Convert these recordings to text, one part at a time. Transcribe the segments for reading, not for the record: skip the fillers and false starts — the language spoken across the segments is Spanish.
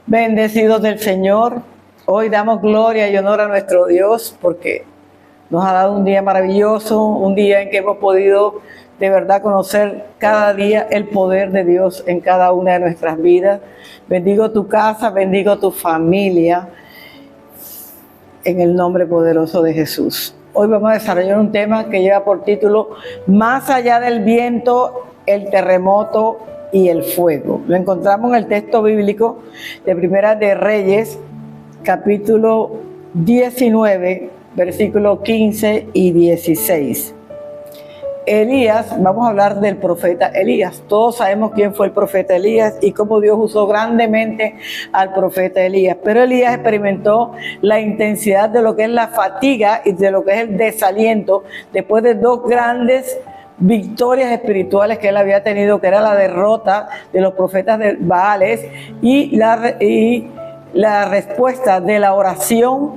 Bendecidos del Señor, hoy damos gloria y honor a nuestro Dios porque nos ha dado un día maravilloso, un día en que hemos podido de verdad conocer cada día el poder de Dios en cada una de nuestras vidas. Bendigo tu casa, bendigo tu familia en el nombre poderoso de Jesús. Hoy vamos a desarrollar un tema que lleva por título Más allá del viento, el terremoto y el fuego. Lo encontramos en el texto bíblico de Primera de Reyes, capítulo 19, versículos 15 y 16. Elías, vamos a hablar del profeta Elías. Todos sabemos quién fue el profeta Elías y cómo Dios usó grandemente al profeta Elías. Pero Elías experimentó la intensidad de lo que es la fatiga y de lo que es el desaliento después de dos grandes victorias espirituales que él había tenido, que era la derrota de los profetas de Baales y la respuesta de la oración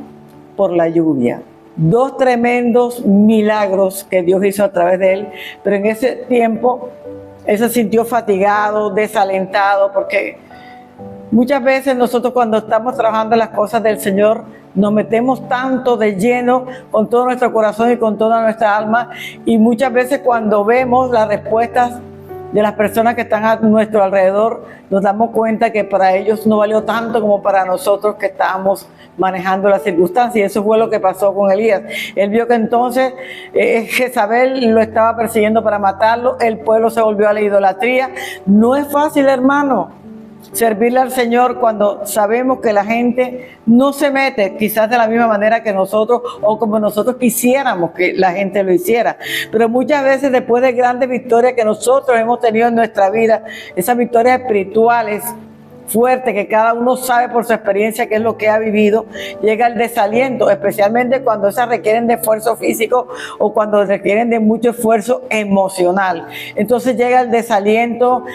por la lluvia. Dos tremendos milagros que Dios hizo a través de él, pero en ese tiempo él se sintió fatigado, desalentado, porque muchas veces nosotros cuando estamos trabajando las cosas del Señor nos metemos tanto de lleno con todo nuestro corazón y con toda nuestra alma, y muchas veces cuando vemos las respuestas de las personas que están a nuestro alrededor, nos damos cuenta que para ellos no valió tanto como para nosotros que estábamos manejando las circunstancias. Y eso fue lo que pasó con Elías. Él vio que entonces Jezabel lo estaba persiguiendo para matarlo, el pueblo se volvió a la idolatría. No es fácil, hermano, servirle al Señor cuando sabemos que la gente no se mete quizás de la misma manera que nosotros o como nosotros quisiéramos que la gente lo hiciera. Pero muchas veces después de grandes victorias que nosotros hemos tenido en nuestra vida, esas victorias espirituales fuerte que cada uno sabe por su experiencia qué es lo que ha vivido, llega el desaliento, especialmente cuando esas requieren de esfuerzo físico o cuando requieren de mucho esfuerzo emocional. Entonces llega el desaliento,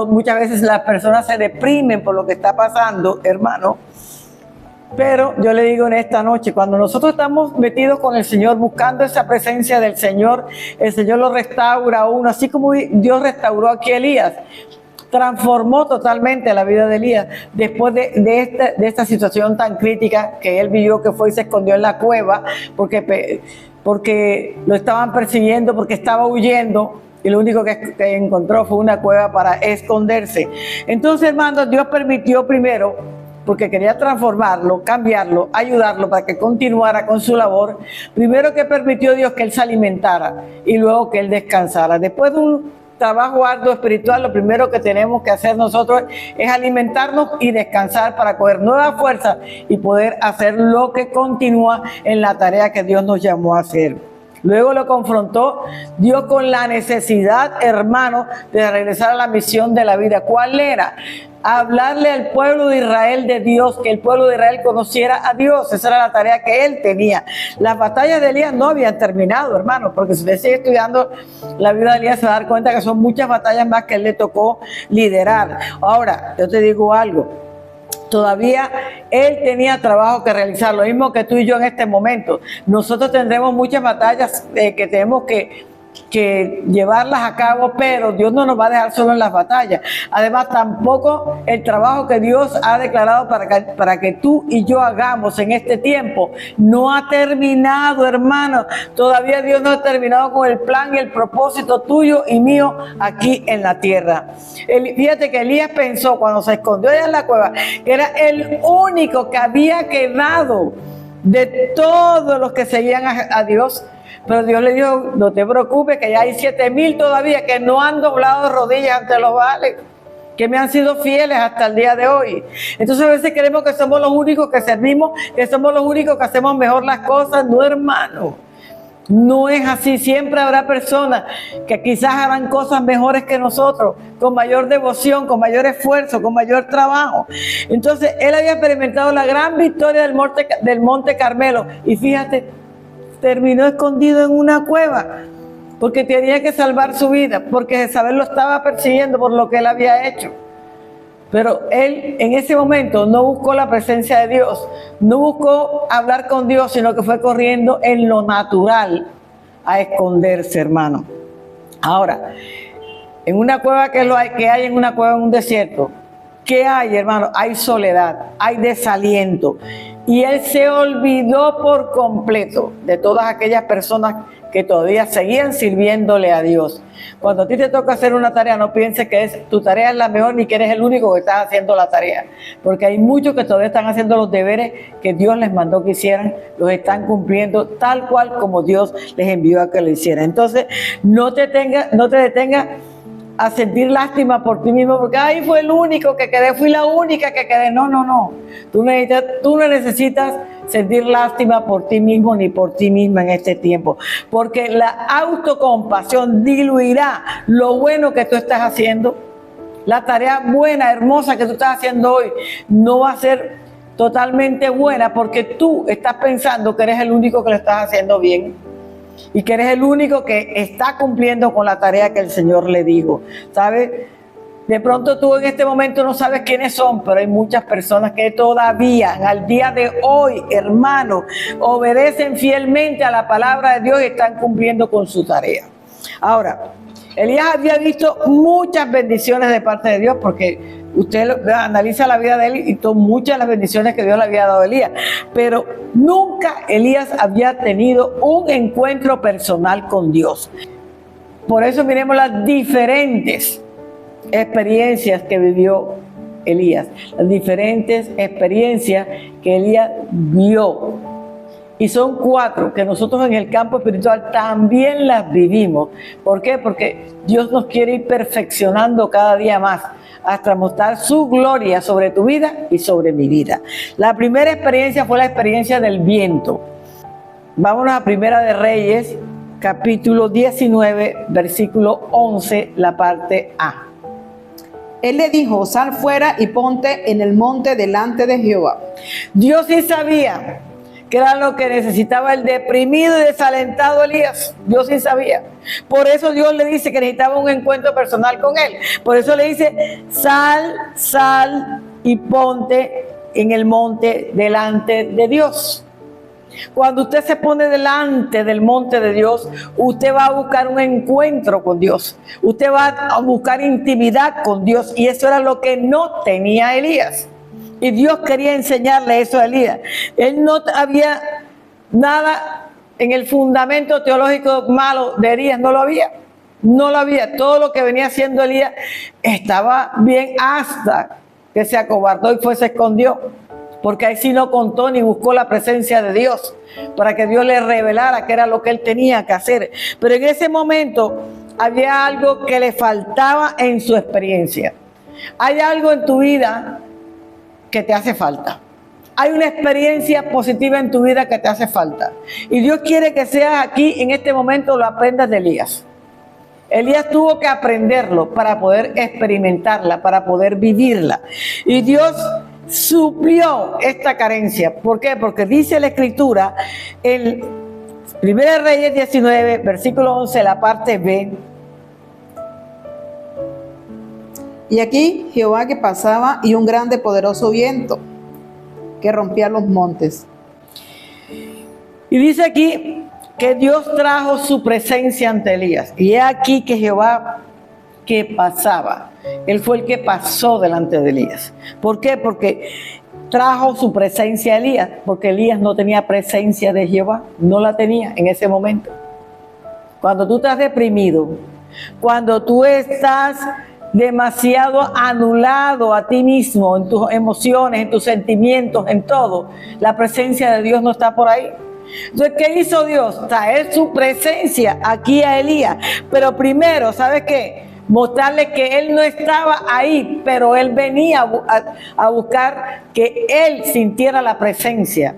muchas veces las personas se deprimen por lo que está pasando, hermano. Pero yo le digo en esta noche, cuando nosotros estamos metidos con el Señor, buscando esa presencia del Señor, el Señor lo restaura a uno, así como Dios restauró aquí a Elías. Transformó totalmente la vida de Elías después de esta situación tan crítica que él vivió, que fue y se escondió en la cueva porque lo estaban persiguiendo, porque estaba huyendo, y lo único que encontró fue una cueva para esconderse. Entonces, hermanos, Dios permitió primero, porque quería transformarlo, cambiarlo, ayudarlo para que continuara con su labor. Primero que permitió Dios que él se alimentara y luego que él descansara. Después de un trabajo arduo espiritual, lo primero que tenemos que hacer nosotros es alimentarnos y descansar para coger nueva fuerza y poder hacer lo que continúa en la tarea que Dios nos llamó a hacer. Luego lo confrontó Dios con la necesidad, hermano, de regresar a la misión de la vida. ¿Cuál era? Hablarle al pueblo de Israel de Dios, que el pueblo de Israel conociera a Dios. Esa era la tarea que él tenía. Las batallas de Elías no habían terminado, hermano, porque si usted sigue estudiando la vida de Elías se va a dar cuenta que son muchas batallas más que él le tocó liderar. Ahora, yo te digo algo. Todavía él tenía trabajo que realizar, lo mismo que tú y yo en este momento. Nosotros tendremos muchas batallas que tenemos que llevarlas a cabo, pero Dios no nos va a dejar solo en las batallas. Además, tampoco el trabajo que Dios ha declarado para que tú y yo hagamos en este tiempo no ha terminado, hermano. Todavía Dios no ha terminado con el plan y el propósito tuyo y mío aquí en la tierra. Fíjate que Elías pensó cuando se escondió allá en la cueva que era el único que había quedado de todos los que seguían a Dios. Pero Dios le dijo, no te preocupes, que ya hay 7,000 todavía que no han doblado rodillas ante los Baales, que me han sido fieles hasta el día de hoy. Entonces a veces creemos que somos los únicos que servimos, que somos los únicos que hacemos mejor las cosas. No, hermano, no es así. Siempre habrá personas que quizás harán cosas mejores que nosotros, con mayor devoción, con mayor esfuerzo, con mayor trabajo. Entonces él había experimentado la gran victoria del Monte Carmelo, y fíjate, terminó escondido en una cueva porque tenía que salvar su vida, porque Jezabel lo estaba persiguiendo por lo que él había hecho. Pero él en ese momento no buscó la presencia de Dios, no buscó hablar con Dios, sino que fue corriendo en lo natural a esconderse, hermano. Ahora, en una cueva que hay en una cueva en un desierto, ¿Qué hay, hermano? Hay soledad, hay desaliento. Y él se olvidó por completo de todas aquellas personas que todavía seguían sirviéndole a Dios. Cuando a ti te toca hacer una tarea, no pienses que tu tarea es la mejor ni que eres el único que estás haciendo la tarea. Porque hay muchos que todavía están haciendo los deberes que Dios les mandó que hicieran, los están cumpliendo tal cual como Dios les envió a que lo hicieran. Entonces, no te detengas a sentir lástima por ti mismo, porque ay, fue el único que quedé, fui la única que quedé. No. Tú no necesitas sentir lástima por ti mismo ni por ti misma en este tiempo, porque la autocompasión diluirá lo bueno que tú estás haciendo. La tarea buena, hermosa que tú estás haciendo hoy no va a ser totalmente buena porque tú estás pensando que eres el único que lo estás haciendo bien. Y que eres el único que está cumpliendo con la tarea que el Señor le dijo. ¿Sabes? De pronto tú en este momento no sabes quiénes son, pero hay muchas personas que todavía, al día de hoy, hermano, obedecen fielmente a la palabra de Dios y están cumpliendo con su tarea. Ahora, Elías había visto muchas bendiciones de parte de Dios, porque usted analiza la vida de él y son muchas las bendiciones que Dios le había dado a Elías, pero nunca Elías había tenido un encuentro personal con Dios. Por eso miremos las diferentes experiencias que vivió Elías, las diferentes experiencias que Elías vio. Y son 4 que nosotros en el campo espiritual también las vivimos. ¿Por qué? Porque Dios nos quiere ir perfeccionando cada día más hasta mostrar su gloria sobre tu vida y sobre mi vida. La primera experiencia fue la experiencia del viento. Vámonos a Primera de Reyes, capítulo 19, versículo 11, la parte A. Él le dijo, sal fuera y ponte en el monte delante de Jehová. Dios sí sabía que era lo que necesitaba el deprimido y desalentado Elías. Dios sí sabía. Por eso Dios le dice que necesitaba un encuentro personal con él. Por eso le dice, sal y ponte en el monte delante de Dios. Cuando usted se pone delante del monte de Dios, usted va a buscar un encuentro con Dios. Usted va a buscar intimidad con Dios. Y eso era lo que no tenía Elías. Y Dios quería enseñarle eso a Elías. Él no había nada en el fundamento teológico malo de Elías, no lo había. No lo había. Todo lo que venía haciendo Elías estaba bien hasta que se acobardó y se escondió. Porque ahí sí no contó ni buscó la presencia de Dios para que Dios le revelara qué era lo que él tenía que hacer. Pero en ese momento había algo que le faltaba en su experiencia. Hay algo en tu vida que te hace falta. Hay una experiencia positiva en tu vida que te hace falta. Y Dios quiere que seas aquí, en este momento, lo aprendas de Elías. Elías tuvo que aprenderlo para poder experimentarla, para poder vivirla. Y Dios suplió esta carencia. ¿Por qué? Porque dice la Escritura, en 1 Reyes 19, versículo 11, la parte B. Y aquí Jehová que pasaba y un grande poderoso viento que rompía los montes. Y dice aquí que Dios trajo su presencia ante Elías. Y es aquí que Jehová que pasaba. Él fue el que pasó delante de Elías. ¿Por qué? Porque trajo su presencia a Elías. Porque Elías no tenía presencia de Jehová. No la tenía en ese momento. Cuando tú estás deprimido, cuando tú estás demasiado anulado a ti mismo, en tus emociones, en tus sentimientos, en todo, la presencia de Dios no está por ahí. Entonces, ¿qué hizo Dios? Traer su presencia aquí a Elías. Pero primero, ¿sabes qué? Mostrarle que él no estaba ahí, pero él venía a buscar que él sintiera la presencia,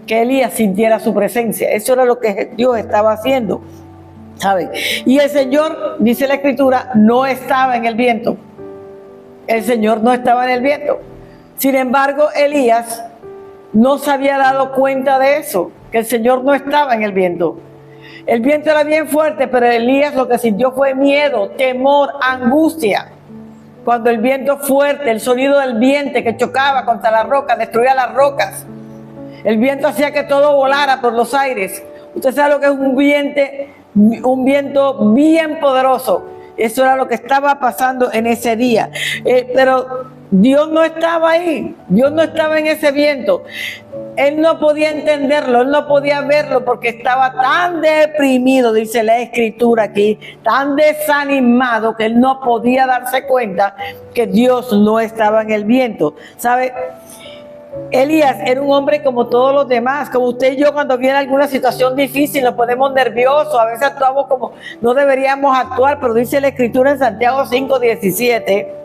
que Elías sintiera su presencia. Eso era lo que Dios estaba haciendo. ¿Sabe? Y el Señor, dice la Escritura, no estaba en el viento. El Señor no estaba en el viento. Sin embargo, Elías no se había dado cuenta de eso, que el Señor no estaba en el viento. El viento era bien fuerte, pero Elías lo que sintió fue miedo, temor, angustia. Cuando el viento fuerte, el sonido del viento que chocaba contra las rocas, destruía las rocas. El viento hacía que todo volara por los aires. Usted sabe lo que es un viento bien poderoso. Eso era lo que estaba pasando en ese día. Pero Dios no estaba ahí, Dios no estaba en ese viento. Él no podía entenderlo, él no podía verlo porque estaba tan deprimido, dice la escritura aquí, tan desanimado que él no podía darse cuenta que Dios no estaba en el viento. ¿Sabe? Elías era un hombre como todos los demás, como usted y yo cuando viene alguna situación difícil nos ponemos nerviosos, a veces actuamos como no deberíamos actuar, pero dice la escritura en Santiago 5:17.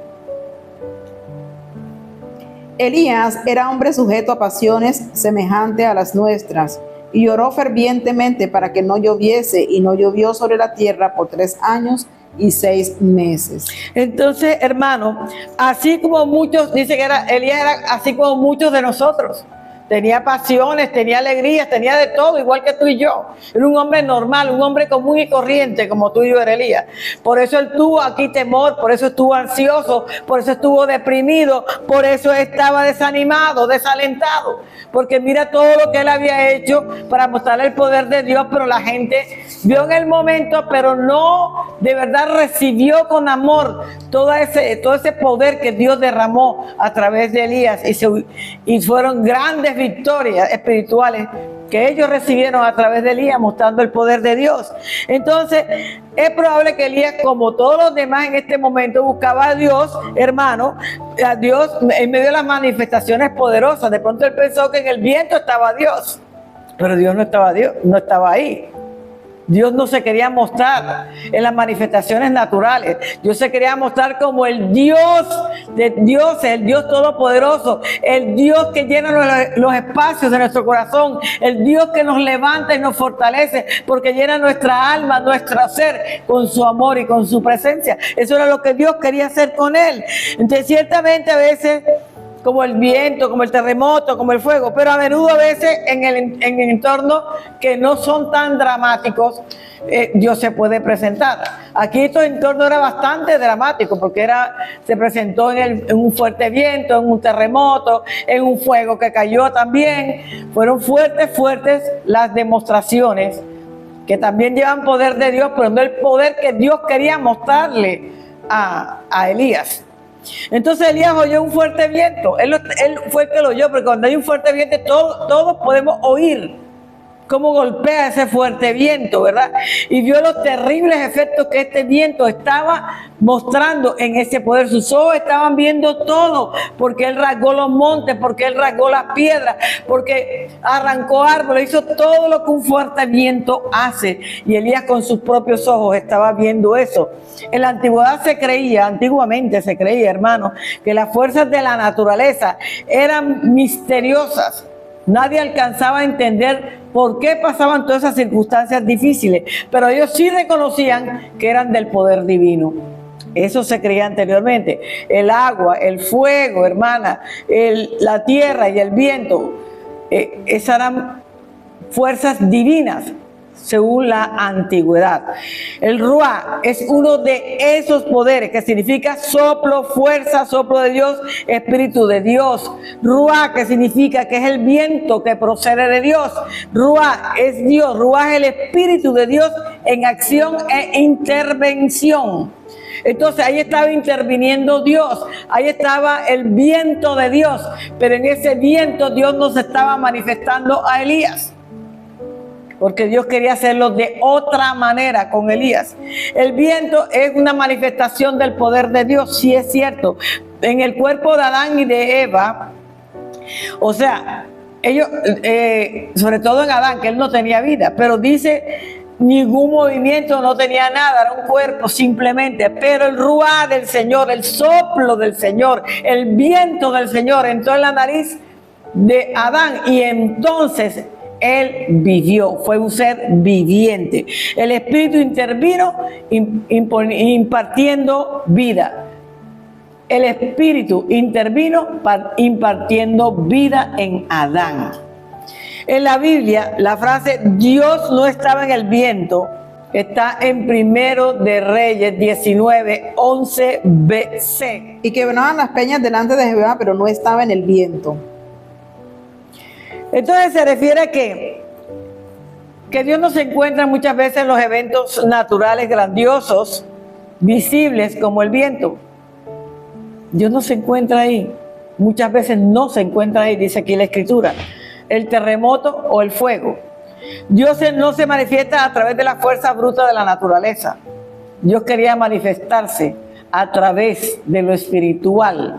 Elías era hombre sujeto a pasiones semejantes a las nuestras, y oró fervientemente para que no lloviese, y no llovió sobre la tierra por 3 años y 6 meses. Entonces, hermano, así como muchos, dice que Elías era así como muchos de nosotros. Tenía pasiones, tenía alegrías, tenía de todo, igual que tú y yo. Era un hombre normal, un hombre común y corriente, como tú y yo, Elías. Por eso él tuvo aquí temor, por eso estuvo ansioso, por eso estuvo deprimido, por eso estaba desanimado, desalentado. Porque mira todo lo que él había hecho para mostrar el poder de Dios, pero la gente vio en el momento, pero no de verdad recibió con amor todo ese poder que Dios derramó a través de Elías. Y fueron grandes victorias espirituales que ellos recibieron a través de Elías, mostrando el poder de Dios. Entonces, es probable que Elías, como todos los demás en este momento, buscaba a Dios, hermano, a Dios en medio de las manifestaciones poderosas. De pronto él pensó que en el viento estaba Dios, pero Dios no estaba ahí. Dios no se quería mostrar en las manifestaciones naturales. Dios se quería mostrar como el Dios de Dios, el Dios todopoderoso, el Dios que llena los espacios de nuestro corazón, el Dios que nos levanta y nos fortalece porque llena nuestra alma, nuestro ser con su amor y con su presencia. Eso era lo que Dios quería hacer con él. Entonces, ciertamente a veces, como el viento, como el terremoto, como el fuego, pero a menudo a veces en entornos que no son tan dramáticos, Dios se puede presentar. Aquí este entorno era bastante dramático porque se presentó en un fuerte viento, en un terremoto, en un fuego que cayó también. Fueron fuertes las demostraciones que también llevan poder de Dios, pero no el poder que Dios quería mostrarle a Elías. Entonces Elías oyó un fuerte viento. Él fue el que lo oyó, porque cuando hay un fuerte viento todos podemos oír cómo golpea ese fuerte viento, ¿verdad? Y vio los terribles efectos que este viento estaba mostrando en ese poder. Sus ojos estaban viendo todo, porque él rasgó los montes, porque él rasgó las piedras, porque arrancó árboles, hizo todo lo que un fuerte viento hace. Y Elías con sus propios ojos estaba viendo eso. En la antigüedad antiguamente se creía, hermano, que las fuerzas de la naturaleza eran misteriosas. Nadie alcanzaba a entender por qué pasaban todas esas circunstancias difíciles, pero ellos sí reconocían que eran del poder divino. Eso se creía anteriormente. El agua, el fuego, hermana, la tierra y el viento, esas eran fuerzas divinas según la antigüedad. El Ruá es uno de esos poderes que significa soplo, fuerza, soplo de Dios, espíritu de Dios. Ruá, que significa que es el viento que procede de Dios. Ruá es Dios, Ruá es el espíritu de Dios en acción e intervención. Entonces ahí estaba interviniendo Dios, ahí estaba el viento de Dios, pero en ese viento Dios no se estaba manifestando a Elías, porque Dios quería hacerlo de otra manera con Elías. El viento es una manifestación del poder de Dios, sí es cierto. En el cuerpo de Adán y de Eva, o sea, ellos, sobre todo en Adán, que él no tenía vida, pero dice ningún movimiento, no tenía nada, era un cuerpo simplemente, pero el ruá del Señor, el soplo del Señor, el viento del Señor entró en la nariz de Adán y entonces él vivió, fue un ser viviente. El Espíritu intervino impartiendo vida. El Espíritu intervino impartiendo vida en Adán. En la Biblia, la frase Dios no estaba en el viento está en Primero de Reyes 19, 11 BC. Y quebraban las peñas delante de Jehová, pero no estaba en el viento. Entonces se refiere a que Dios no se encuentra muchas veces en los eventos naturales grandiosos, visibles como el viento. Dios no se encuentra ahí. Muchas veces no se encuentra ahí, dice aquí la Escritura. El terremoto o el fuego. Dios no se manifiesta a través de la fuerza bruta de la naturaleza. Dios quería manifestarse a través de lo espiritual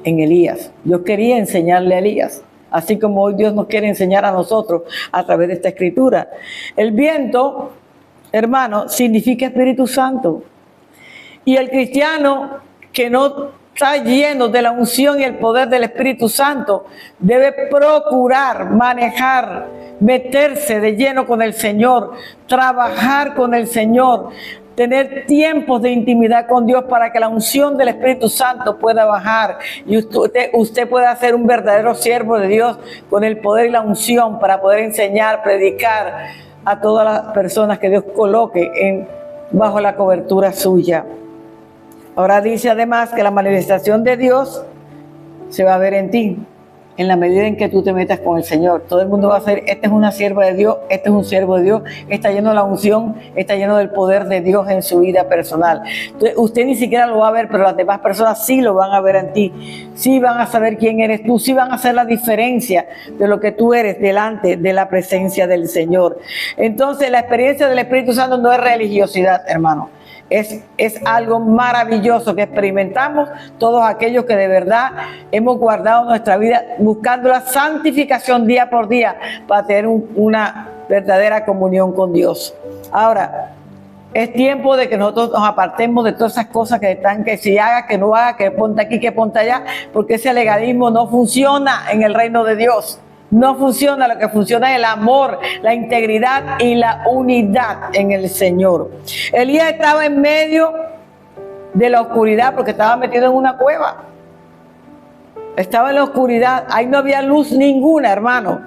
en Elías. Dios quería enseñarle a Elías, así como hoy Dios nos quiere enseñar a nosotros a través de esta Escritura. El viento, hermano, significa Espíritu Santo. Y el cristiano que no está lleno de la unción y el poder del Espíritu Santo debe procurar manejar, meterse de lleno con el Señor, trabajar con el Señor, tener tiempos de intimidad con Dios para que la unción del Espíritu Santo pueda bajar y usted pueda ser un verdadero siervo de Dios con el poder y la unción para poder enseñar, predicar a todas las personas que Dios coloque bajo la cobertura suya. Ahora dice además que la manifestación de Dios se va a ver en ti, en la medida en que tú te metas con el Señor. Todo el mundo va a ser, este es una sierva de Dios, este es un siervo de Dios, está lleno de la unción, está lleno del poder de Dios en su vida personal. Entonces, usted ni siquiera lo va a ver, pero las demás personas sí lo van a ver en ti. Sí van a saber quién eres tú, sí van a hacer la diferencia de lo que tú eres delante de la presencia del Señor. Entonces, la experiencia del Espíritu Santo no es religiosidad, hermano. Es algo maravilloso que experimentamos todos aquellos que de verdad hemos guardado nuestra vida buscando la santificación día por día para tener una verdadera comunión con Dios. Ahora, es tiempo de que nosotros nos apartemos de todas esas cosas que están, que si haga, que no haga, que ponte aquí, que ponte allá, porque ese legalismo no funciona en el reino de Dios. No funciona, lo que funciona es el amor, la integridad y la unidad en el Señor. Elías estaba en medio de la oscuridad porque estaba metido en una cueva. Estaba en la oscuridad, ahí no había luz ninguna, hermano.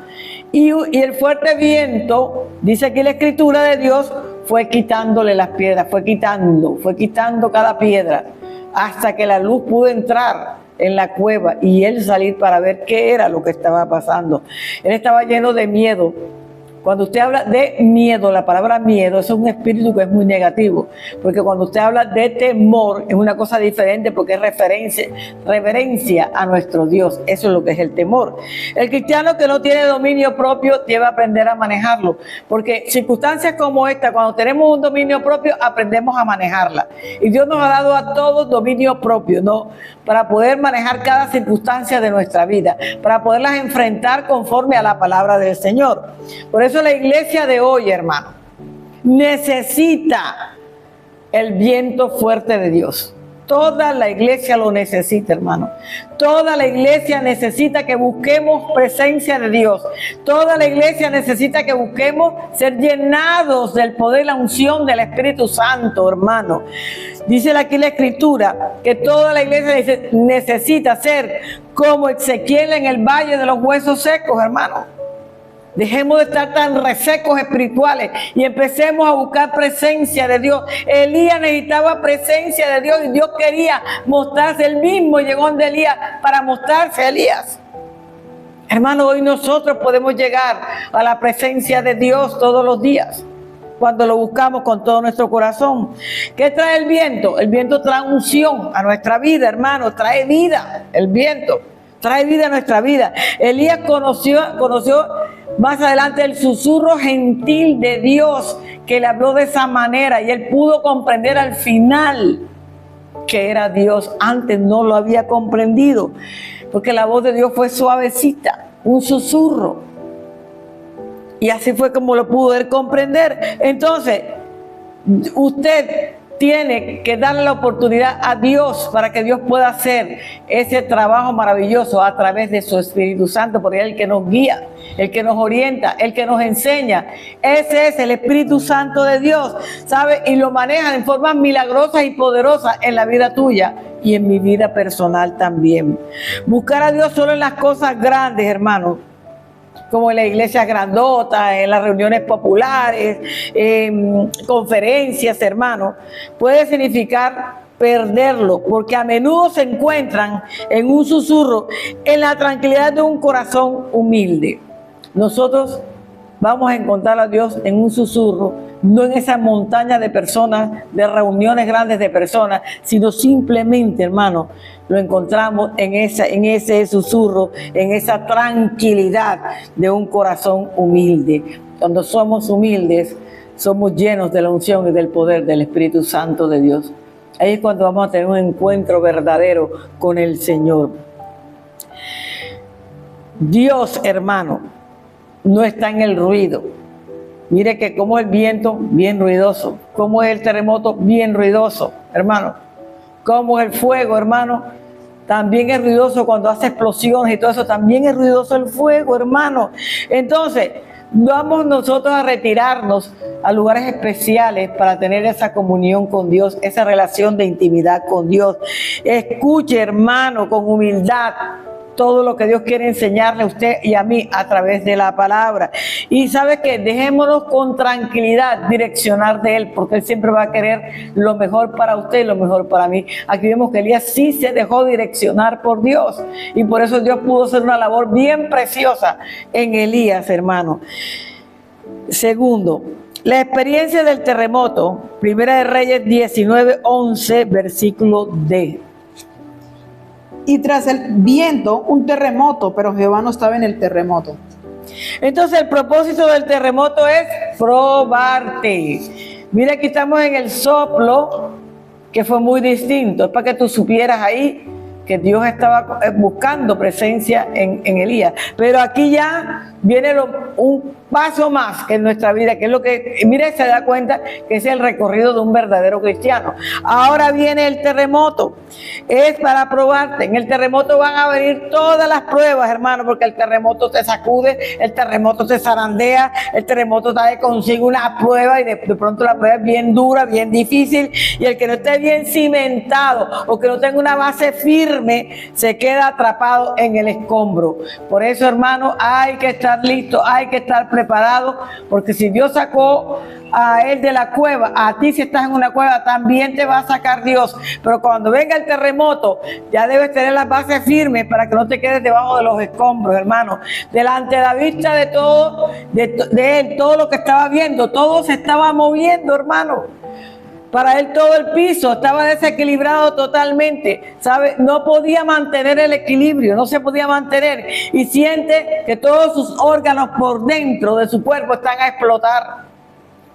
Y el fuerte viento, dice aquí la Escritura de Dios, fue quitándole las piedras, fue quitando cada piedra, hasta que la luz pudo entrar en la cueva y él salir para ver qué era lo que estaba pasando. Él estaba lleno de miedo. Cuando usted habla de miedo, la palabra miedo, eso es un espíritu que es muy negativo, porque cuando usted habla de temor, es una cosa diferente porque es reverencia a nuestro Dios. Eso es lo que es el temor. El cristiano que no tiene dominio propio debe aprender a manejarlo, porque circunstancias como esta, cuando tenemos un dominio propio, aprendemos a manejarla. Y Dios nos ha dado a todos dominio propio, ¿no? Para poder manejar cada circunstancia de nuestra vida, para poderlas enfrentar conforme a la palabra del Señor. Por eso la iglesia de hoy, hermano, necesita el viento fuerte de Dios. Toda la iglesia lo necesita, hermano. Toda la iglesia necesita que busquemos presencia de Dios. Toda la iglesia necesita que busquemos ser llenados del poder y la unción del Espíritu Santo, hermano. Dice aquí la Escritura que toda la iglesia necesita ser como Ezequiel en el valle de los huesos secos, hermano. Dejemos de estar tan resecos espirituales y empecemos a buscar presencia de Dios. Elías necesitaba presencia de Dios y Dios quería mostrarse. Él mismo llegó donde Elías para mostrarse a Elías. Hermano, hoy nosotros podemos llegar a la presencia de Dios todos los días cuando lo buscamos con todo nuestro corazón. ¿Qué trae el viento? El viento trae unción a nuestra vida, hermano. Trae vida. El viento trae vida a nuestra vida. Elías conoció más adelante el susurro gentil de Dios que le habló de esa manera y él pudo comprender al final que era Dios. Antes no lo había comprendido porque la voz de Dios fue suavecita, un susurro. Y así fue como lo pudo él comprender. Entonces, usted tiene que darle la oportunidad a Dios para que Dios pueda hacer ese trabajo maravilloso a través de su Espíritu Santo, porque es el que nos guía, el que nos orienta, el que nos enseña. Ese es el Espíritu Santo de Dios, ¿sabe? Y lo maneja en formas milagrosas y poderosas en la vida tuya y en mi vida personal también. Buscar a Dios solo en las cosas grandes, hermano, como en las iglesias grandotas, en las reuniones populares, en conferencias, hermano, puede significar perderlo, porque a menudo se encuentran en un susurro, en la tranquilidad de un corazón humilde. Nosotros vamos a encontrar a Dios en un susurro no en esa montaña de personas, de reuniones grandes de personas, sino simplemente, hermano, lo encontramos en ese susurro, en esa tranquilidad de un corazón humilde. Cuando somos humildes, somos llenos de la unción y del poder del Espíritu Santo de Dios. Ahí es cuando vamos a tener un encuentro verdadero con el Señor. Dios, hermano, no está en el ruido. Mire que como el viento, bien ruidoso. Como el terremoto, bien ruidoso, hermano. Como el fuego, hermano, también es ruidoso cuando hace explosiones y todo eso. También es ruidoso el fuego, hermano. Entonces, vamos nosotros a retirarnos a lugares especiales para tener esa comunión con Dios, esa relación de intimidad con Dios. Escuche, hermano, con humildad todo lo que Dios quiere enseñarle a usted y a mí a través de la palabra. Y sabe que dejémonos con tranquilidad direccionar de Él, porque Él siempre va a querer lo mejor para usted y lo mejor para mí. Aquí vemos que Elías sí se dejó direccionar por Dios, y por eso Dios pudo hacer una labor bien preciosa en Elías, hermano. Segundo, la experiencia del terremoto, Primera de Reyes 19:11, versículo D. Y tras el viento, un terremoto, pero Jehová no estaba en el terremoto. Entonces el propósito del terremoto es probarte. Mira, aquí estamos en el soplo, que fue muy distinto. Es para que tú supieras ahí que Dios estaba buscando presencia en Elías. Pero aquí ya viene un paso más que en nuestra vida, que es lo que, mire, se da cuenta que es el recorrido de un verdadero cristiano. Ahora viene el terremoto, es para probarte. En el terremoto van a venir todas las pruebas, hermano, porque el terremoto te sacude, el terremoto te zarandea, el terremoto trae consigo una prueba, y de pronto la prueba es bien dura, bien difícil, y el que no esté bien cimentado o que no tenga una base firme se queda atrapado en el escombro. Por eso, hermano, hay que estar listo, hay que estar preparado, porque si Dios sacó a él de la cueva, a ti, si estás en una cueva, también te va a sacar Dios. Pero cuando venga el terremoto, ya debes tener las bases firmes para que no te quedes debajo de los escombros, hermano. Delante de la vista de todo, de él, todo lo que estaba viendo, todo se estaba moviendo, hermano. Para él todo el piso estaba desequilibrado totalmente, ¿sabe? No podía mantener el equilibrio, no se podía mantener, y siente que todos sus órganos por dentro de su cuerpo están a explotar.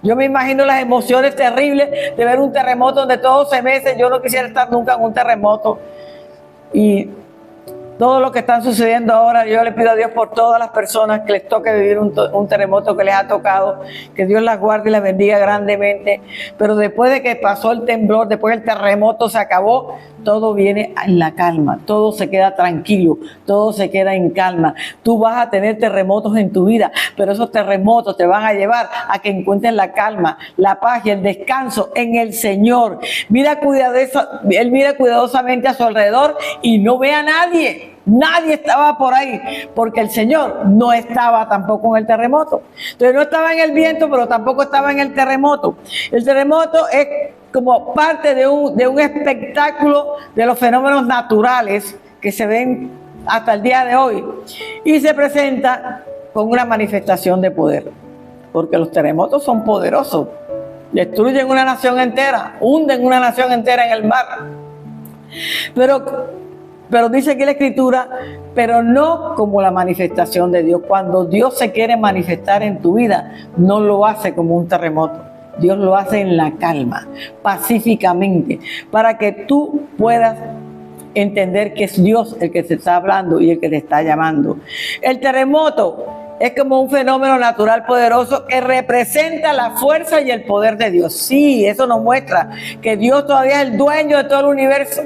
Yo me imagino las emociones terribles de ver un terremoto donde todo se mece. Yo no quisiera estar nunca en un terremoto. Y todo lo que está sucediendo ahora, yo le pido a Dios por todas las personas que les toque vivir un terremoto que les ha tocado, que Dios las guarde y las bendiga grandemente. Pero después de que pasó el temblor, después el terremoto se acabó, todo viene en la calma, todo se queda tranquilo, todo se queda en calma. Tú vas a tener terremotos en tu vida, pero esos terremotos te van a llevar a que encuentres la calma, la paz y el descanso en el Señor. Él mira cuidadosamente a su alrededor y no ve a nadie. Nadie estaba por ahí, porque el Señor no estaba tampoco en el terremoto. Entonces no estaba en el viento, pero tampoco estaba en el terremoto. El terremoto es como parte de un espectáculo de los fenómenos naturales que se ven hasta el día de hoy, y se presenta con una manifestación de poder, porque los terremotos son poderosos, destruyen una nación entera, hunden una nación entera en el mar. Pero dice aquí la Escritura, pero no como la manifestación de Dios. Cuando Dios se quiere manifestar en tu vida, no lo hace como un terremoto. Dios lo hace en la calma, pacíficamente, para que tú puedas entender que es Dios el que te está hablando y el que te está llamando. El terremoto es como un fenómeno natural poderoso que representa la fuerza y el poder de Dios. Sí, eso nos muestra que Dios todavía es el dueño de todo el universo.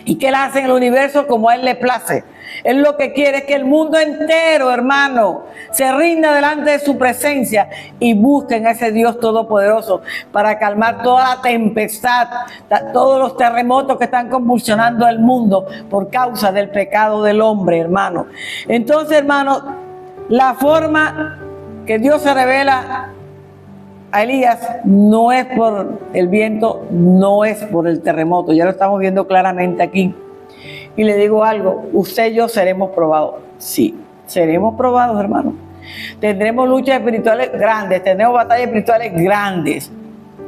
¿Y que Él hace en el universo como a Él le place? Él lo que quiere es que el mundo entero, hermano, se rinda delante de su presencia y busquen a ese Dios todopoderoso para calmar toda la tempestad, todos los terremotos que están convulsionando el mundo por causa del pecado del hombre, hermano. Entonces, hermano, la forma que Dios se revela a Elías no es por el viento, no es por el terremoto. Ya lo estamos viendo claramente aquí. Y le digo algo, usted y yo seremos probados. Sí, seremos probados, hermano. Tendremos luchas espirituales grandes, tendremos batallas espirituales grandes.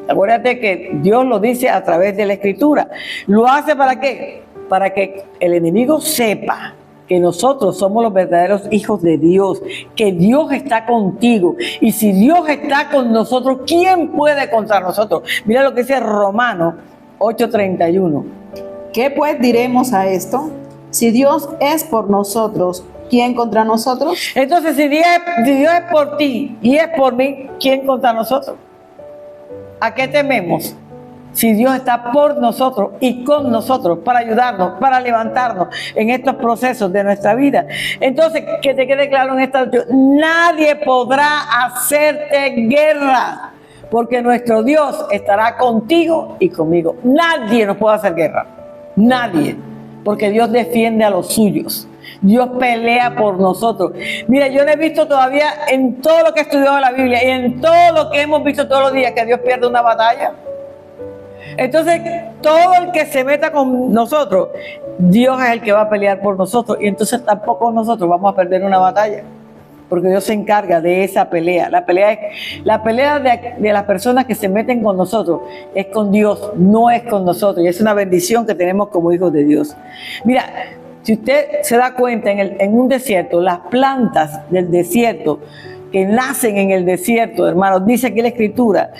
Acuérdate que Dios lo dice a través de la Escritura. ¿Lo hace para qué? Para que el enemigo sepa que nosotros somos los verdaderos hijos de Dios, que Dios está contigo. Y si Dios está con nosotros, ¿quién puede contra nosotros? Mira lo que dice Romanos 8:31. ¿Qué pues diremos a esto? Si Dios es por nosotros, ¿quién contra nosotros? Entonces, si Dios es por ti y es por mí, ¿quién contra nosotros? ¿A qué tememos? Si Dios está por nosotros y con nosotros para ayudarnos, para levantarnos en estos procesos de nuestra vida. Entonces, que te quede claro en esta noche, nadie podrá hacerte guerra, porque nuestro Dios estará contigo y conmigo. Nadie nos puede hacer guerra, nadie, porque Dios defiende a los suyos. Dios pelea por nosotros. Mira, yo no he visto todavía en todo lo que he estudiado la Biblia y en todo lo que hemos visto todos los días que Dios pierde una batalla. Entonces, todo el que se meta con nosotros, Dios es el que va a pelear por nosotros. Y entonces tampoco nosotros vamos a perder una batalla, porque Dios se encarga de esa pelea. La pelea de las personas que se meten con nosotros es con Dios, no es con nosotros. Y es una bendición que tenemos como hijos de Dios. Mira, si usted se da cuenta, en un desierto, las plantas del desierto que nacen en el desierto, hermanos, dice aquí la Escritura,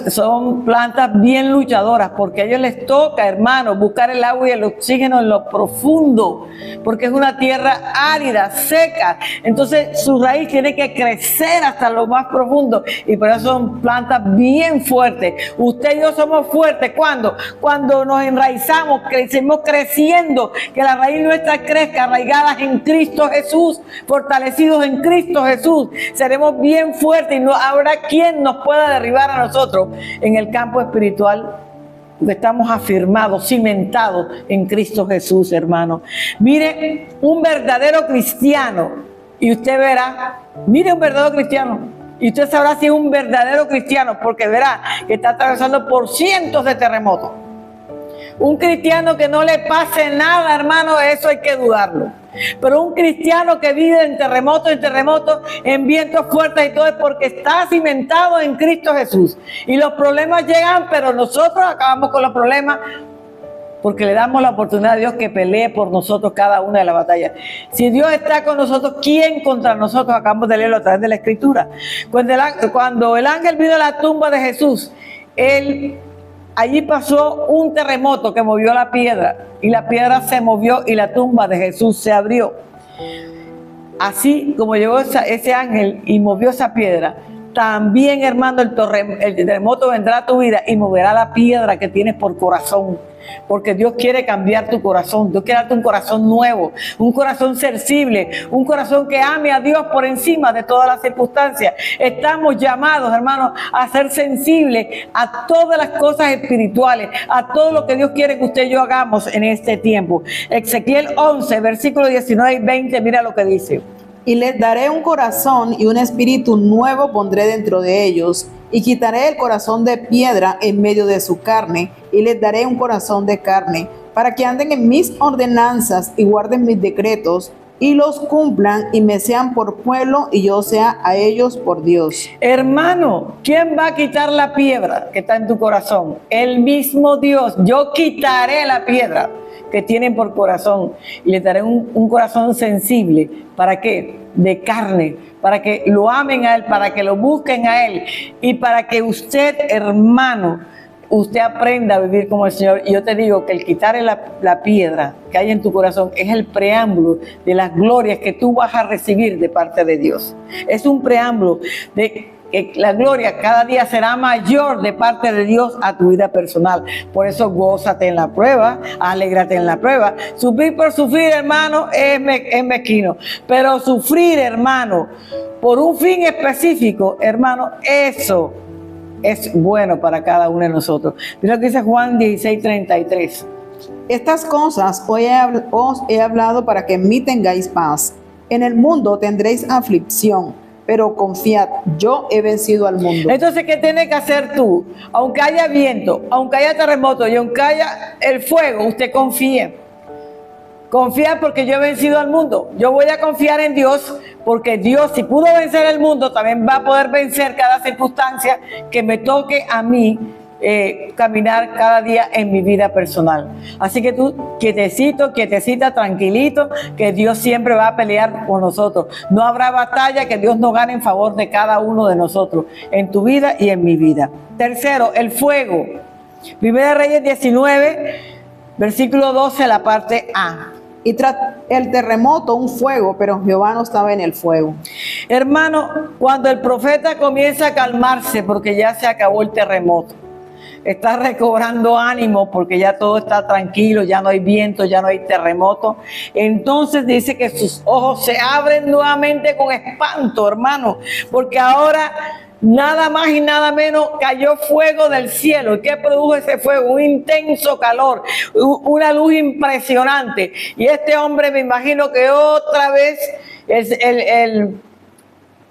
son plantas bien luchadoras, porque a ellos les toca, hermanos, buscar el agua y el oxígeno en lo profundo, porque es una tierra árida, seca. Entonces su raíz tiene que crecer hasta lo más profundo, y por eso son plantas bien fuertes. Usted y yo somos fuertes cuando nos enraizamos, seguimos creciendo, que la raíz nuestra crezca, arraigadas en Cristo Jesús, fortalecidos en Cristo Jesús. Seremos bien fuertes y no habrá quien nos pueda derribar a nosotros en el campo espiritual, porque estamos afirmados, cimentados en Cristo Jesús, hermano. Mire, un verdadero cristiano, y usted verá, mire un verdadero cristiano, y usted sabrá si es un verdadero cristiano, porque verá que está atravesando por cientos de terremotos. Un cristiano que no le pase nada, hermano, eso hay que dudarlo. Pero un cristiano que vive en terremotos, en vientos fuertes y todo, es porque está cimentado en Cristo Jesús. Y los problemas llegan, pero nosotros acabamos con los problemas porque le damos la oportunidad a Dios que pelee por nosotros cada una de las batallas. Si Dios está con nosotros, ¿quién contra nosotros? Acabamos de leerlo a través de la Escritura. Cuando el ángel vino a la tumba de Jesús, allí pasó un terremoto que movió la piedra, y la piedra se movió y la tumba de Jesús se abrió. Así como llegó ese ángel y movió esa piedra, también, hermano, el terremoto vendrá a tu vida y moverá la piedra que tienes por corazón. Porque Dios quiere cambiar tu corazón. Dios quiere darte un corazón nuevo, un corazón sensible, un corazón que ame a Dios por encima de todas las circunstancias. Estamos llamados, hermanos, a ser sensibles a todas las cosas espirituales, a todo lo que Dios quiere que usted y yo hagamos en este tiempo. Ezequiel 11, versículos 19 y 20, mira lo que dice. Y les daré un corazón y un espíritu nuevo pondré dentro de ellos, y quitaré el corazón de piedra en medio de su carne, y les daré un corazón de carne, para que anden en mis ordenanzas y guarden mis decretos, y los cumplan, y me sean por pueblo, y yo sea a ellos por Dios. Hermano, ¿quién va a quitar la piedra que está en tu corazón? El mismo Dios. Yo quitaré la piedra que tienen por corazón y les daré un corazón sensible. ¿Para qué? De carne, para que lo amen a Él, para que lo busquen a Él, y para que usted, hermano, usted aprenda a vivir como el Señor. Y yo te digo que el quitar la piedra que hay en tu corazón es el preámbulo de las glorias que tú vas a recibir de parte de Dios. Es un preámbulo de que la gloria cada día será mayor de parte de Dios a tu vida personal. Por eso gózate en la prueba, alégrate en la prueba. Sufrir por sufrir, hermano, es mezquino. Pero sufrir, hermano, por un fin específico, hermano, eso es bueno para cada uno de nosotros. Mira lo que dice Juan 16:33. Estas cosas os he hablado para que en mí tengáis paz. En el mundo tendréis aflicción, pero confiad, yo he vencido al mundo. Entonces, ¿qué tienes que hacer tú? Aunque haya viento, aunque haya terremoto y aunque haya el fuego, usted confíe. Confía, porque yo he vencido al mundo. Yo voy a confiar en Dios porque Dios, si pudo vencer el mundo, también va a poder vencer cada circunstancia que me toque a mí caminar cada día en mi vida personal. Así que tú, quietecita, tranquilito, que Dios siempre va a pelear por nosotros. No habrá batalla que Dios no gane en favor de cada uno de nosotros, en tu vida y en mi vida. Tercero, el fuego. Primera Reyes 19, versículo 12, la parte A. Y tras el terremoto un fuego, pero Jehová no estaba en el fuego. Hermano, cuando el profeta comienza a calmarse porque ya se acabó el terremoto, está recobrando ánimo porque ya todo está tranquilo, ya no hay viento, ya no hay terremoto, entonces dice que sus ojos se abren nuevamente con espanto, hermano, porque ahora nada más y nada menos cayó fuego del cielo. ¿Y qué produjo ese fuego? Un intenso calor, una luz impresionante. Y este hombre, me imagino que otra vez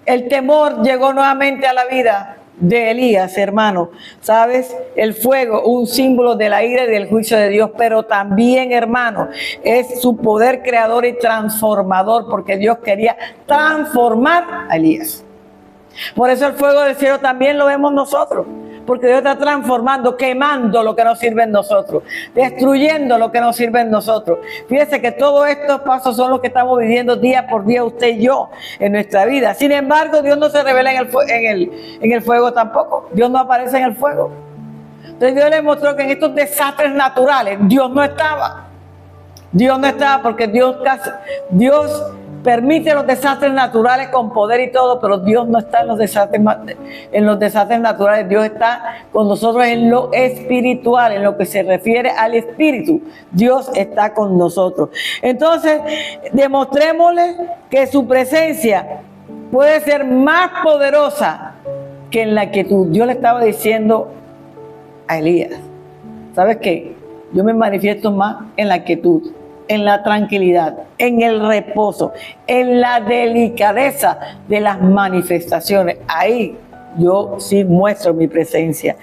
el temor llegó nuevamente a la vida de Elías, hermano. ¿Sabes? El fuego, un símbolo de la ira y del juicio de Dios, pero también, hermano, es su poder creador y transformador, porque Dios quería transformar a Elías. Por eso el fuego del cielo también lo vemos nosotros, porque Dios está transformando, quemando lo que nos sirve en nosotros, destruyendo lo que nos sirve en nosotros. Fíjese que todos estos pasos son los que estamos viviendo día por día, usted y yo, en nuestra vida. Sin embargo, Dios no se revela en el fuego tampoco. Dios no aparece en el fuego. Entonces Dios le mostró que en estos desastres naturales Dios no estaba. Dios no estaba porque Dios permite los desastres naturales con poder y todo, pero Dios no está en los desastres naturales. Dios está con nosotros en lo espiritual, en lo que se refiere al espíritu. Dios está con nosotros. Entonces, demostrémosle que su presencia puede ser más poderosa que en la quietud. Dios le estaba diciendo a Elías, ¿sabes qué? Yo me manifiesto más en la quietud, en la tranquilidad, en el reposo, en la delicadeza de las manifestaciones. Ahí yo sí muestro mi presencia.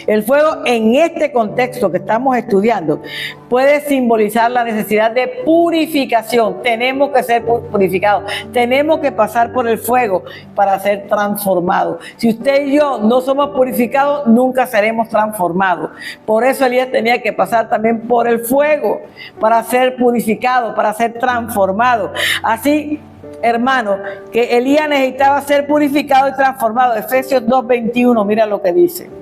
El fuego, en este contexto que estamos estudiando, puede simbolizar la necesidad de purificación. Tenemos que ser purificados, tenemos que pasar por el fuego para ser transformados. Si usted y yo no somos purificados, nunca seremos transformados. Por eso Elías tenía que pasar también por el fuego para ser purificado, para ser transformado. Así, hermano, que Elías necesitaba ser purificado y transformado. Efesios 2:21, mira lo que dice.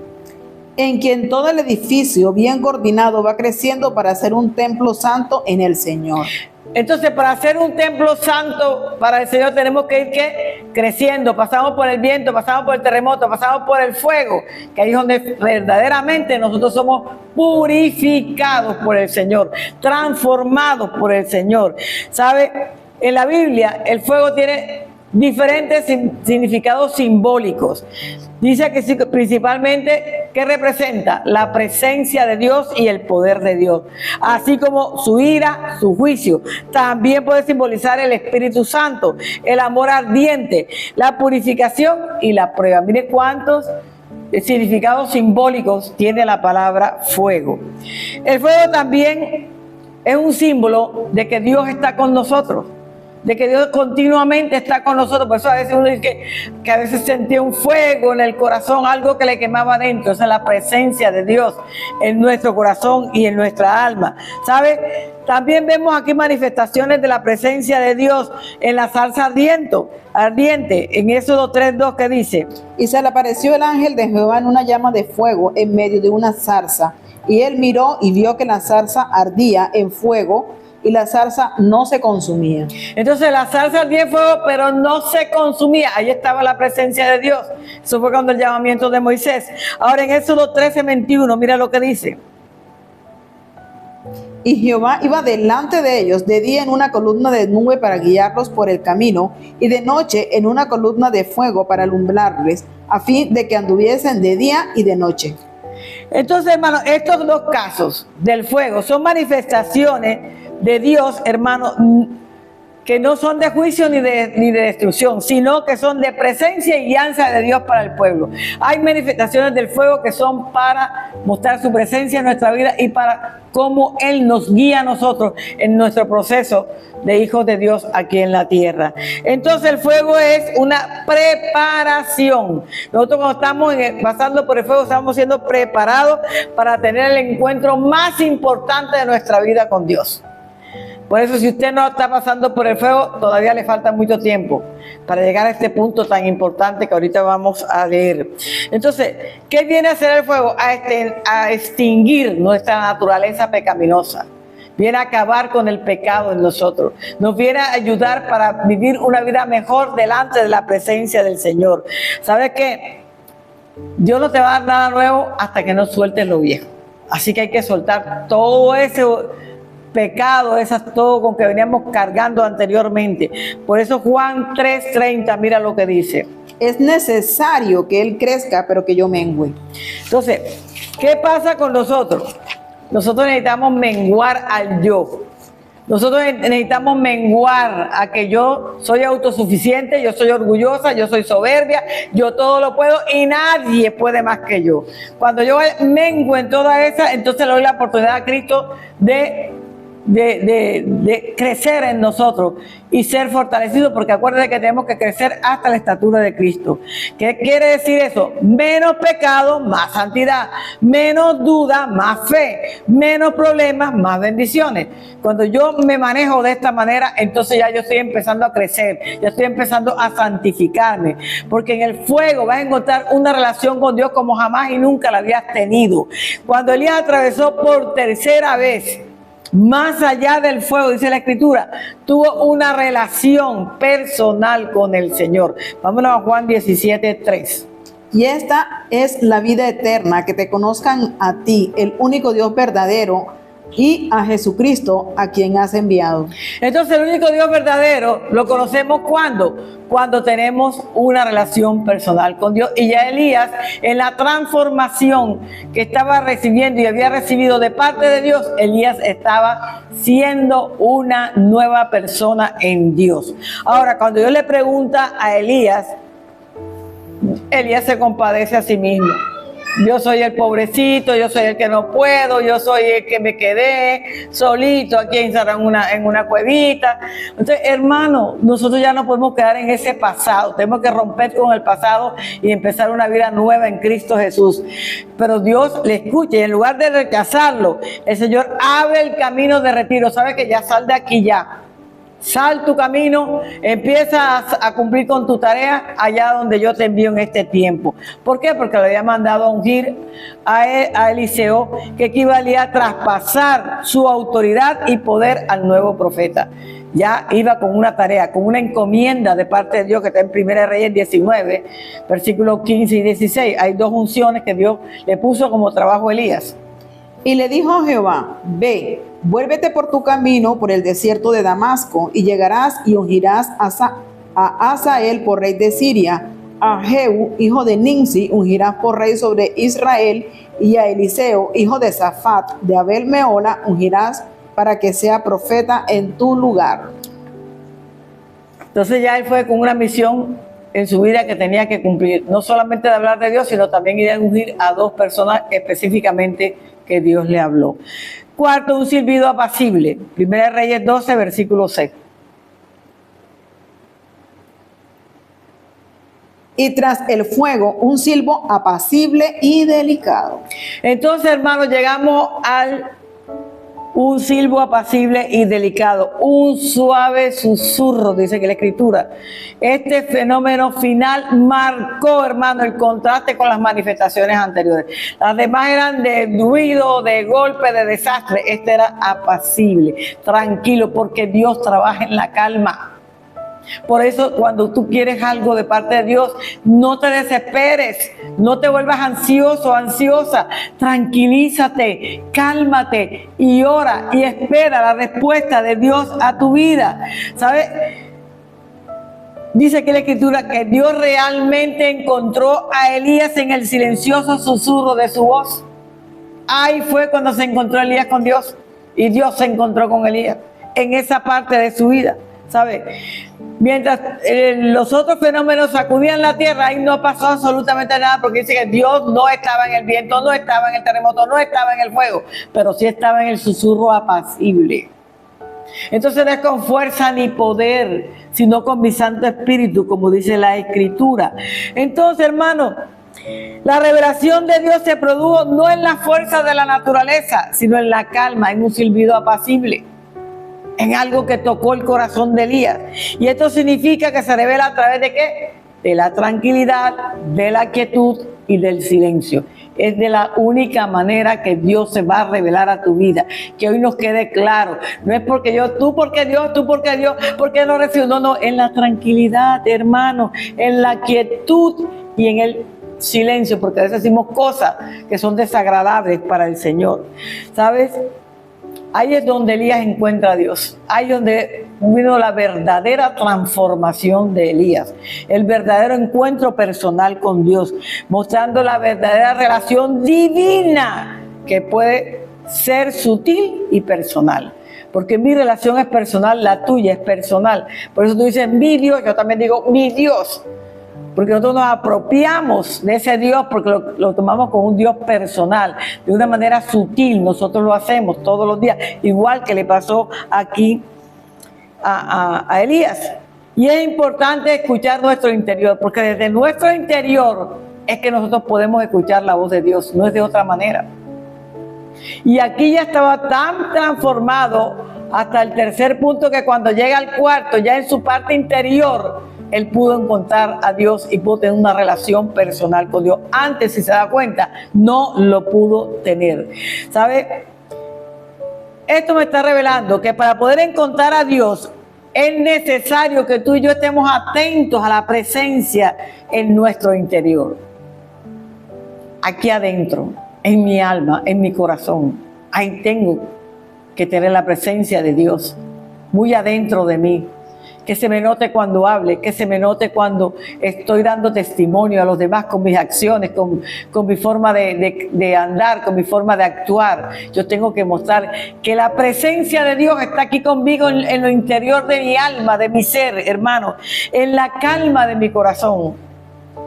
En quien todo el edificio bien coordinado va creciendo para hacer un templo santo en el Señor. Entonces, para hacer un templo santo para el Señor tenemos que ir creciendo. Pasamos por el viento, pasamos por el terremoto, pasamos por el fuego, que ahí es donde verdaderamente nosotros somos purificados por el Señor, transformados por el Señor. ¿Sabe? En la Biblia el fuego tiene diferentes significados simbólicos. Dice que principalmente, ¿qué representa? La presencia de Dios y el poder de Dios, así como su ira, su juicio. También puede simbolizar el Espíritu Santo, el amor ardiente, la purificación y la prueba. Mire cuántos significados simbólicos tiene la palabra fuego. El fuego también es un símbolo de que Dios está con nosotros, de que Dios continuamente está con nosotros. Por eso a veces uno dice que a veces sentía un fuego en el corazón, algo que le quemaba dentro. Esa es la presencia de Dios en nuestro corazón y en nuestra alma. ¿Sabe? También vemos aquí manifestaciones de la presencia de Dios en la zarza ardiente, en Éxodo 3:2, que dice: y se le apareció el ángel de Jehová en una llama de fuego en medio de una zarza, y él miró y vio que la zarza ardía en fuego, y la zarza no se consumía. Entonces la zarza ardía en fuego, pero no se consumía. Ahí estaba la presencia de Dios. Eso fue cuando el llamamiento de Moisés. Ahora en Éxodo 13:21, mira lo que dice. Y Jehová iba delante de ellos de día en una columna de nube para guiarlos por el camino, y de noche en una columna de fuego para alumbrarles, a fin de que anduviesen de día y de noche. Entonces, hermano, estos dos casos del fuego son manifestaciones de Dios, hermano, que no son de juicio ni de destrucción, sino que son de presencia y guianza de Dios para el pueblo. Hay manifestaciones del fuego que son para mostrar su presencia en nuestra vida y para cómo Él nos guía a nosotros en nuestro proceso de hijos de Dios aquí en la tierra. Entonces el fuego es una preparación. Nosotros cuando estamos pasando por el fuego estamos siendo preparados para tener el encuentro más importante de nuestra vida con Dios. Por eso, si usted no está pasando por el fuego, todavía le falta mucho tiempo para llegar a este punto tan importante que ahorita vamos a leer. Entonces, ¿qué viene a hacer el fuego? A extinguir nuestra naturaleza pecaminosa. Viene a acabar con el pecado en nosotros. Nos viene a ayudar para vivir una vida mejor delante de la presencia del Señor. ¿Sabes qué? Dios no te va a dar nada nuevo hasta que no sueltes lo viejo. Así que hay que soltar todo ese pecado, todo con que veníamos cargando anteriormente. Por eso Juan 3:30, mira lo que dice. Es necesario que Él crezca, pero que yo mengüe. Entonces, ¿qué pasa con nosotros? Nosotros necesitamos menguar al yo. Nosotros necesitamos menguar a que yo soy autosuficiente, yo soy orgullosa, yo soy soberbia, yo todo lo puedo y nadie puede más que yo. Cuando yo menguo en toda esa, entonces le doy la oportunidad a Cristo de crecer en nosotros y ser fortalecidos, porque acuérdense que tenemos que crecer hasta la estatura de Cristo. ¿Qué quiere decir eso? Menos pecado, más santidad, menos duda, más fe, menos problemas, más bendiciones. Cuando yo me manejo de esta manera, entonces ya yo estoy empezando a crecer, ya estoy empezando a santificarme, porque en el fuego vas a encontrar una relación con Dios como jamás y nunca la habías tenido. Cuando Elías atravesó por tercera vez más allá del fuego, dice la Escritura, tuvo una relación personal con el Señor. Vámonos a Juan 17:3. Y esta es la vida eterna, que te conozcan a ti, el único Dios verdadero, y a Jesucristo, a quien has enviado. Entonces el único Dios verdadero lo conocemos cuando tenemos una relación personal con Dios. Y ya Elías, en la transformación que estaba recibiendo y había recibido de parte de Dios, Elías estaba siendo una nueva persona en Dios. Ahora, cuando Dios le pregunta a Elías, Elías se compadece a sí mismo. Yo soy el pobrecito, yo soy el que no puedo, yo soy el que me quedé solito aquí encerrado en una cuevita. Entonces, hermano, nosotros ya no podemos quedar en ese pasado. Tenemos que romper con el pasado y empezar una vida nueva en Cristo Jesús. Pero Dios le escucha y en lugar de rechazarlo, el Señor abre el camino de retiro. ¿Sabe que ya sal de aquí ya? Sal tu camino, empieza a cumplir con tu tarea allá donde yo te envío en este tiempo. ¿Por qué? Porque le había mandado a ungir a Eliseo, que equivalía a traspasar su autoridad y poder al nuevo profeta. Ya iba con una tarea, con una encomienda de parte de Dios, que está en 1 Reyes 19, versículos 15 y 16. Hay dos unciones que Dios le puso como trabajo a Elías. Y le dijo Jehová: ve, vuélvete por tu camino por el desierto de Damasco, y llegarás y ungirás a Asael por rey de Siria, a Jehú, hijo de Nimsi, ungirás por rey sobre Israel, y a Eliseo, hijo de Safat, de Abel Meola, ungirás para que sea profeta en tu lugar. Entonces ya él fue con una misión en su vida que tenía que cumplir, no solamente de hablar de Dios, sino también ir a ungir a dos personas específicamente que Dios le habló. Cuarto, un silbido apacible. 1 Reyes 12, versículo 6. Y tras el fuego, un silbo apacible y delicado. Entonces, hermanos, llegamos al un silbo apacible y delicado, un suave susurro, dice que la Escritura. Este fenómeno final marcó, hermano, el contraste con las manifestaciones anteriores. Las demás eran de ruido, de golpe, de desastre. Este era apacible, tranquilo, porque Dios trabaja en la calma. Por eso, cuando tú quieres algo de parte de Dios, no te desesperes, no te vuelvas ansioso, ansiosa. Tranquilízate, cálmate y ora y espera la respuesta de Dios a tu vida. ¿Sabes? Dice aquí la Escritura que Dios realmente encontró a Elías en el silencioso susurro de su voz. Ahí fue cuando se encontró Elías con Dios y Dios se encontró con Elías en esa parte de su vida. ¿sabe? Mientras los otros fenómenos sacudían la tierra, ahí no pasó absolutamente nada, porque dice que Dios no estaba en el viento, no estaba en el terremoto, no estaba en el fuego, pero sí estaba en el susurro apacible. Entonces no es con fuerza ni poder, sino con mi Santo Espíritu, como dice la Escritura. Entonces, hermano, la revelación de Dios se produjo no en la fuerza de la naturaleza, sino en la calma, en un silbido apacible, en algo que tocó el corazón de Elías. Y esto significa que se revela a través de ¿qué? De la tranquilidad, de la quietud y del silencio. Es de la única manera que Dios se va a revelar a tu vida. Que hoy nos quede claro. No es porque yo, tú porque Dios, porque no recibo. No, en la tranquilidad, hermano, en la quietud y en el silencio, porque a veces decimos cosas que son desagradables para el Señor. ¿Sabes? Ahí es donde Elías encuentra a Dios. Ahí es donde vino la verdadera transformación de Elías. El verdadero encuentro personal con Dios. Mostrando la verdadera relación divina que puede ser sutil y personal. Porque mi relación es personal, la tuya es personal. Por eso tú dices mi Dios, yo también digo mi Dios. Porque nosotros nos apropiamos de ese Dios porque lo tomamos como un Dios personal, de una manera sutil. Nosotros lo hacemos todos los días, igual que le pasó aquí a Elías. Y es importante escuchar nuestro interior, porque desde nuestro interior es que nosotros podemos escuchar la voz de Dios, no es de otra manera. Y aquí ya estaba tan transformado hasta el tercer punto que cuando llega al cuarto, ya en su parte interior, él pudo encontrar a Dios y pudo tener una relación personal con Dios. Antes, si se da cuenta, no lo pudo tener. ¿Sabe? Esto me está revelando que para poder encontrar a Dios es necesario que tú y yo estemos atentos a la presencia en nuestro interior. Aquí adentro, en mi alma, en mi corazón. Ahí tengo que tener la presencia de Dios muy adentro de mí. Que se me note cuando hable, que se me note cuando estoy dando testimonio a los demás con mis acciones, con mi forma de andar, con mi forma de actuar. Yo tengo que mostrar que la presencia de Dios está aquí conmigo en lo interior de mi alma, de mi ser, hermano, en la calma de mi corazón.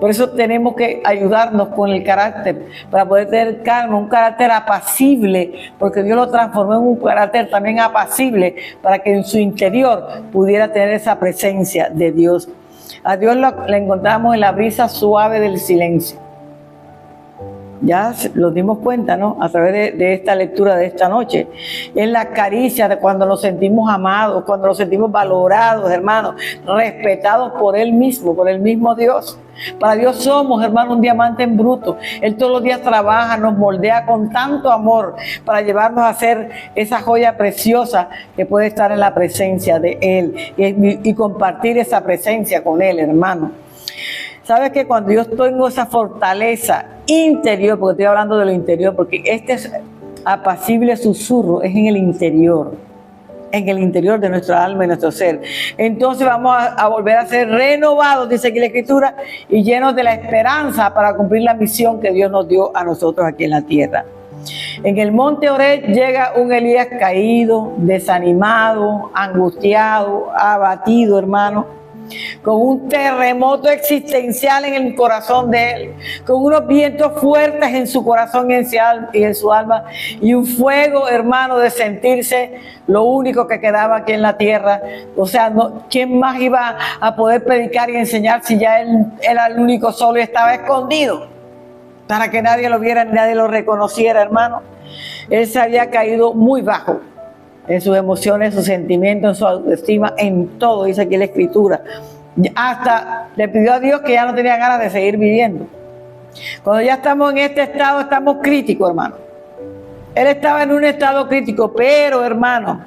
Por eso tenemos que ayudarnos con el carácter, para poder tener calma, un carácter apacible, porque Dios lo transformó en un carácter también apacible, para que en su interior pudiera tener esa presencia de Dios. A Dios le encontramos en la brisa suave del silencio. Ya nos dimos cuenta, ¿no? A través de esta lectura de esta noche. En la caricia de cuando nos sentimos amados, cuando nos sentimos valorados, hermanos, respetados por Él mismo, por el mismo Dios. Para Dios somos, hermano, un diamante en bruto. Él todos los días trabaja, nos moldea con tanto amor para llevarnos a ser esa joya preciosa que puede estar en la presencia de Él y compartir esa presencia con Él, hermano. ¿Sabes que cuando yo tengo esa fortaleza interior, porque estoy hablando de lo interior, porque este apacible susurro es en el interior de nuestra alma y nuestro ser. Entonces vamos a volver a ser renovados, dice aquí la Escritura, y llenos de la esperanza para cumplir la misión que Dios nos dio a nosotros aquí en la tierra. En el monte Oreb llega un Elías caído, desanimado, angustiado, abatido, hermano, con un terremoto existencial en el corazón de él, con unos vientos fuertes en su corazón y en su alma, y un fuego, hermano, de sentirse lo único que quedaba aquí en la tierra. O sea, ¿quién más iba a poder predicar y enseñar si ya él era el único solo y estaba escondido? Para que nadie lo viera ni nadie lo reconociera, hermano. Él se había caído muy bajo en sus emociones, en sus sentimientos, en su autoestima, en todo, dice aquí la Escritura. Hasta le pidió a Dios que ya no tenía ganas de seguir viviendo. Cuando ya estamos en este estado, estamos críticos, hermano. Él estaba en un estado crítico, pero, hermano,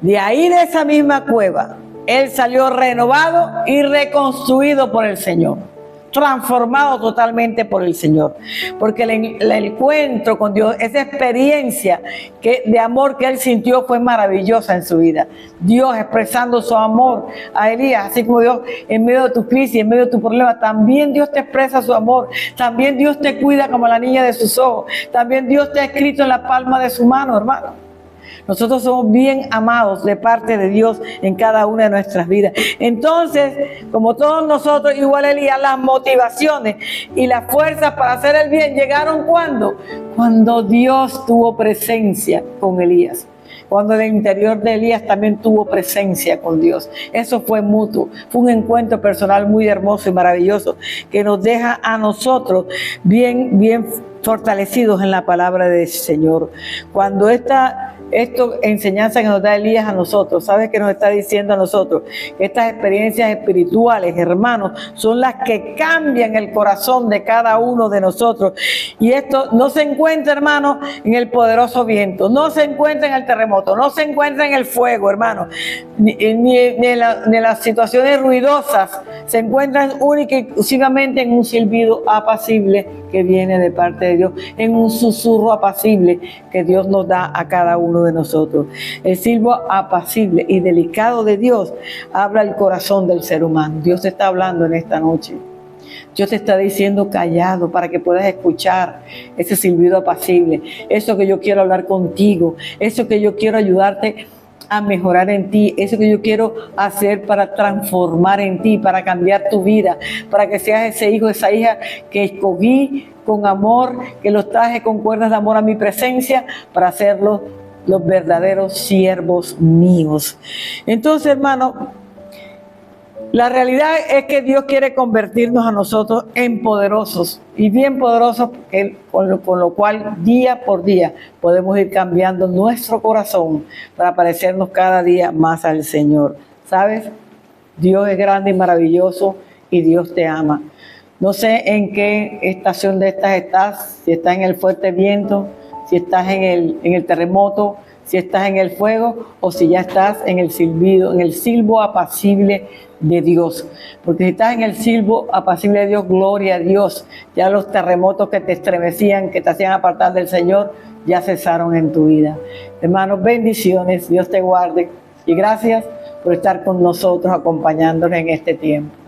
de ahí, de esa misma cueva, él salió renovado y reconstruido por el Señor. Transformado totalmente por el Señor, porque el encuentro con Dios, esa experiencia de amor que él sintió fue maravillosa en su vida. Dios expresando su amor a Elías, así como Dios en medio de tu crisis, en medio de tu problema, también Dios te expresa su amor, también Dios te cuida como la niña de sus ojos, también Dios te ha escrito en la palma de su mano, hermano. Nosotros somos bien amados de parte de Dios en cada una de nuestras vidas. Entonces, como todos nosotros, igual Elías, las motivaciones y las fuerzas para hacer el bien llegaron ¿cuándo? Cuando Dios tuvo presencia con Elías. Cuando el interior de Elías también tuvo presencia con Dios. Eso fue mutuo. Fue un encuentro personal muy hermoso y maravilloso que nos deja a nosotros bien fortalecidos en la palabra del Señor. Cuando esta enseñanza que nos da Elías a nosotros, ¿sabes qué nos está diciendo a nosotros? Que estas experiencias espirituales, hermanos, son las que cambian el corazón de cada uno de nosotros. Y esto no se encuentra, hermanos, en el poderoso viento, no se encuentra en el terremoto, no se encuentra en el fuego, hermanos, ni en las situaciones ruidosas. Se encuentran única y exclusivamente en un silbido apacible que viene de parte de Dios, en un susurro apacible que Dios nos da a cada uno de nosotros. El silbo apacible y delicado de Dios habla el corazón del ser humano. Dios te está hablando en esta noche. Dios te está diciendo callado para que puedas escuchar ese silbido apacible, eso que yo quiero hablar contigo, eso que yo quiero ayudarte a mejorar en ti, eso que yo quiero hacer para transformar en ti, para cambiar tu vida, para que seas ese hijo, esa hija que escogí con amor, que los traje con cuerdas de amor a mi presencia, para hacerlos los verdaderos siervos míos. Entonces, hermano, la realidad es que Dios quiere convertirnos a nosotros en poderosos y bien poderosos, con lo cual día por día podemos ir cambiando nuestro corazón para parecernos cada día más al Señor. ¿Sabes? Dios es grande y maravilloso y Dios te ama. No sé en qué estación de estas estás, si estás en el fuerte viento, si estás en el terremoto, si estás en el fuego o si ya estás en el silbido, en el silbo apacible de Dios. Porque si estás en el silbo apacible de Dios, gloria a Dios. Ya los terremotos que te estremecían, que te hacían apartar del Señor, ya cesaron en tu vida. Hermanos, bendiciones, Dios te guarde y gracias por estar con nosotros acompañándonos en este tiempo.